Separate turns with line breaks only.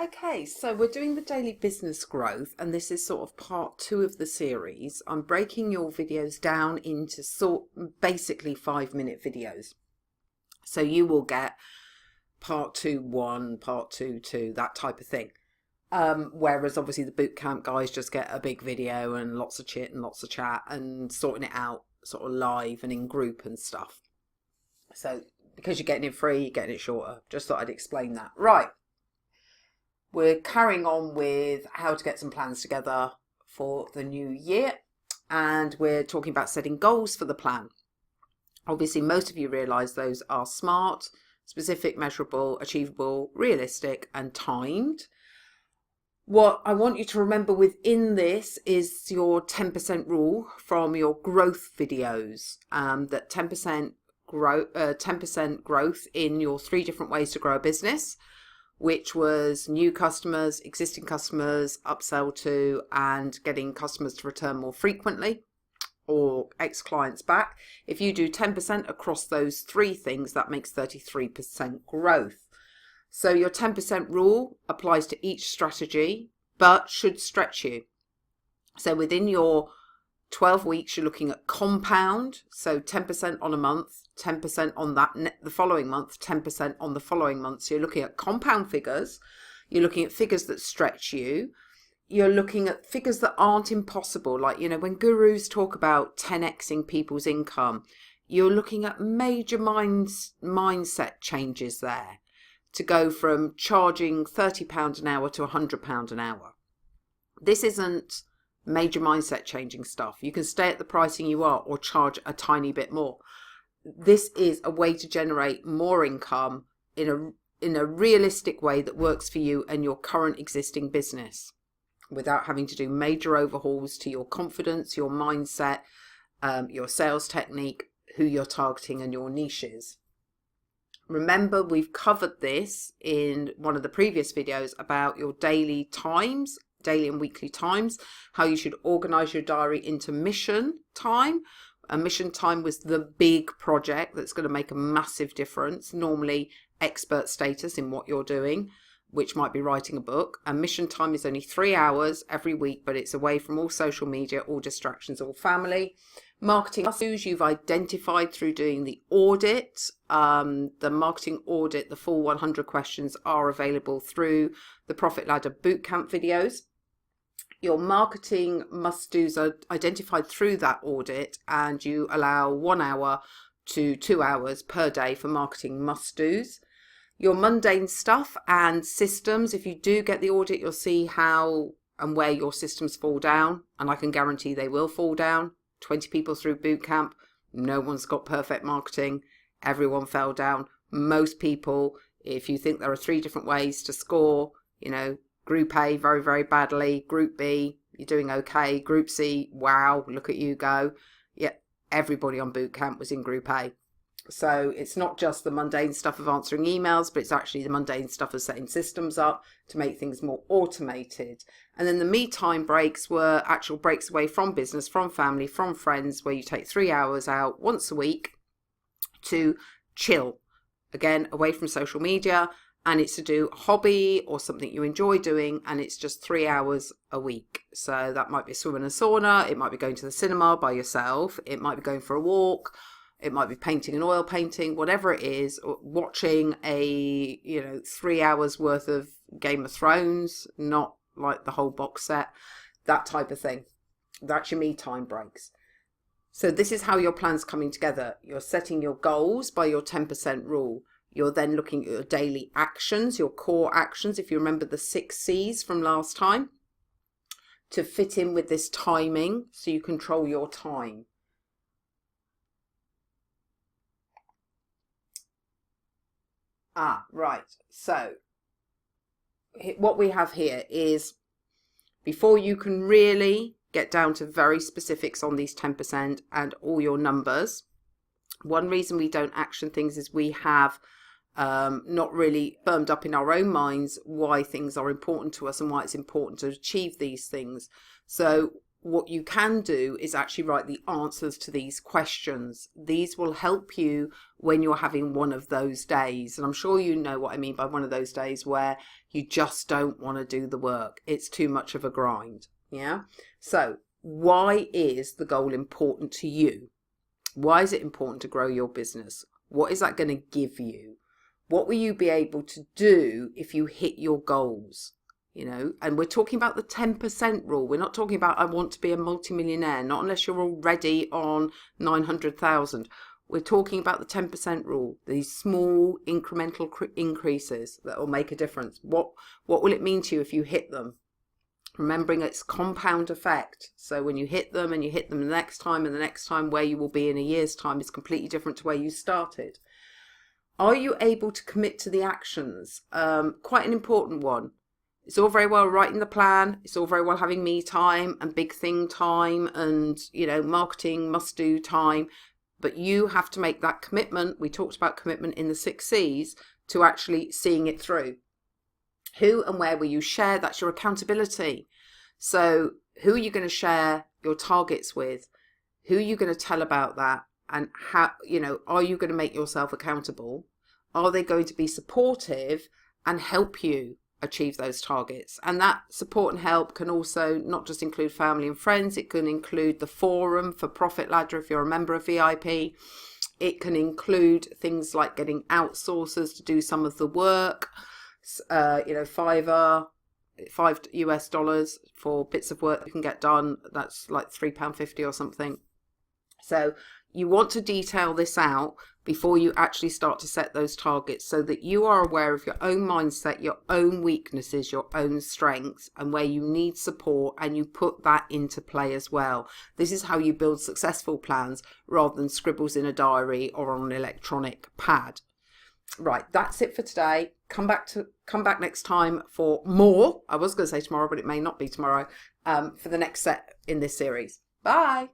Okay, so we're doing the daily business growth, and this is sort of part 2 of the series. I'm breaking your videos down into basically 5-minute videos. So you will get part 2, 1, part 2, 2, that type of thing. Whereas obviously the bootcamp guys just get a big video and lots of chit and lots of chat and sorting it out sort of live and in group and stuff. So because you're getting it free, you're getting it shorter. Just thought I'd explain that. Right. We're carrying on with how to get some plans together for the new year, and we're talking about setting goals for the plan. Obviously, most of you realise those are SMART, specific, measurable, achievable, realistic, and timed. What I want you to remember within this is your 10% rule from your growth videos, that 10% growth in your 3 different ways to grow a business, which was new customers, existing customers, upsell to, and getting customers to return more frequently or ex-clients back. If you do 10% across those 3 things, that makes 33% growth. So your 10% rule applies to each strategy, but should stretch you. So within your 12 weeks, you're looking at compound, so 10% on a month, 10% on the following month, 10% on the following month. So you're looking at compound figures. You're looking at figures that stretch you. You're looking at figures that aren't impossible. Like, when gurus talk about 10xing people's income, you're looking at major mindset changes there to go from charging £30 an hour to £100 an hour. This isn't major mindset changing stuff. You can stay at the pricing you are or charge a tiny bit more. This is a way to generate more income in a realistic way that works for you and your current existing business without having to do major overhauls to your confidence, your mindset, your sales technique, who you're targeting, and your niches. Remember, we've covered this in one of the previous videos about your daily and weekly times, how you should organize your diary into mission time. A mission time was the big project that's going to make a massive difference, normally expert status in what you're doing, which might be writing a book. And mission time is only 3 hours every week, but it's away from all social media, all distractions, all family. Marketing issues you've identified through doing the audit. The marketing audit, the full 100 questions are available through the Profit Ladder Bootcamp videos. Your marketing must-dos are identified through that audit, and you allow 1 hour to 2 hours per day for marketing must-dos. Your mundane stuff and systems, if you do get the audit, you'll see how and where your systems fall down, and I can guarantee they will fall down. 20 people through bootcamp, no one's got perfect marketing. Everyone fell down. Most people, if you think there are 3 different ways to score, Group A, very, very badly. Group B, you're doing okay. Group C, wow, look at you go. Yeah, everybody on bootcamp was in Group A. So it's not just the mundane stuff of answering emails, but it's actually the mundane stuff of setting systems up to make things more automated. And then the me time breaks were actual breaks away from business, from family, from friends, where you take 3 hours out once a week to chill. Again, away from social media. And it's to do a hobby or something you enjoy doing, and it's just 3 hours a week. So that might be a swim in a sauna, it might be going to the cinema by yourself, it might be going for a walk, it might be painting an oil painting, whatever it is, or watching a 3 hours worth of Game of Thrones, not like the whole box set, that type of thing. That's your me time breaks. So this is how your plan's coming together. You're setting your goals by your 10% rule. You're then looking at your daily actions, your core actions, if you remember the 6 C's from last time, to fit in with this timing so you control your time. Right. So what we have here is, before you can really get down to very specifics on these 10% and all your numbers, one reason we don't action things is we have not really firmed up in our own minds why things are important to us and why it's important to achieve these things. So what you can do is actually write the answers to these questions. These will help you when you're having one of those days. And I'm sure you know what I mean by one of those days where you just don't want to do the work. It's too much of a grind. Yeah. So why is the goal important to you? Why is it important to grow your business? What is that going to give you? What will you be able to do if you hit your goals? And we're talking about the 10% rule. We're not talking about I want to be a multimillionaire, not unless you're already on 900,000. We're talking about the 10% rule, these small incremental increases that will make a difference. What will it mean to you if you hit them? Remembering its compound effect. So when you hit them and you hit them the next time and the next time, where you will be in a year's time is completely different to where you started. Are you able to commit to the actions? Quite an important one. It's all very well writing the plan. It's all very well having me time and big thing time and, marketing must do time. But you have to make that commitment. We talked about commitment in the 6 C's to actually seeing it through. Who and where will you share? That's your accountability. So who are you going to share your targets with? Who are you going to tell about that? And how, are you going to make yourself accountable? Are they going to be supportive and help you achieve those targets? And that support and help can also not just include family and friends. It can include the forum for Profit Ladder if you're a member of VIP. It can include things like getting outsourcers to do some of the work. Fiverr, $5 for bits of work you can get done. That's like £3.50 or something. So you want to detail this out before you actually start to set those targets, so that you are aware of your own mindset, your own weaknesses, your own strengths, and where you need support, and you put that into play as well. This is how you build successful plans rather than scribbles in a diary or on an electronic pad. Right, that's it for today. Come back next time for more. I was going to say tomorrow, but it may not be tomorrow, for the next set in this series. Bye.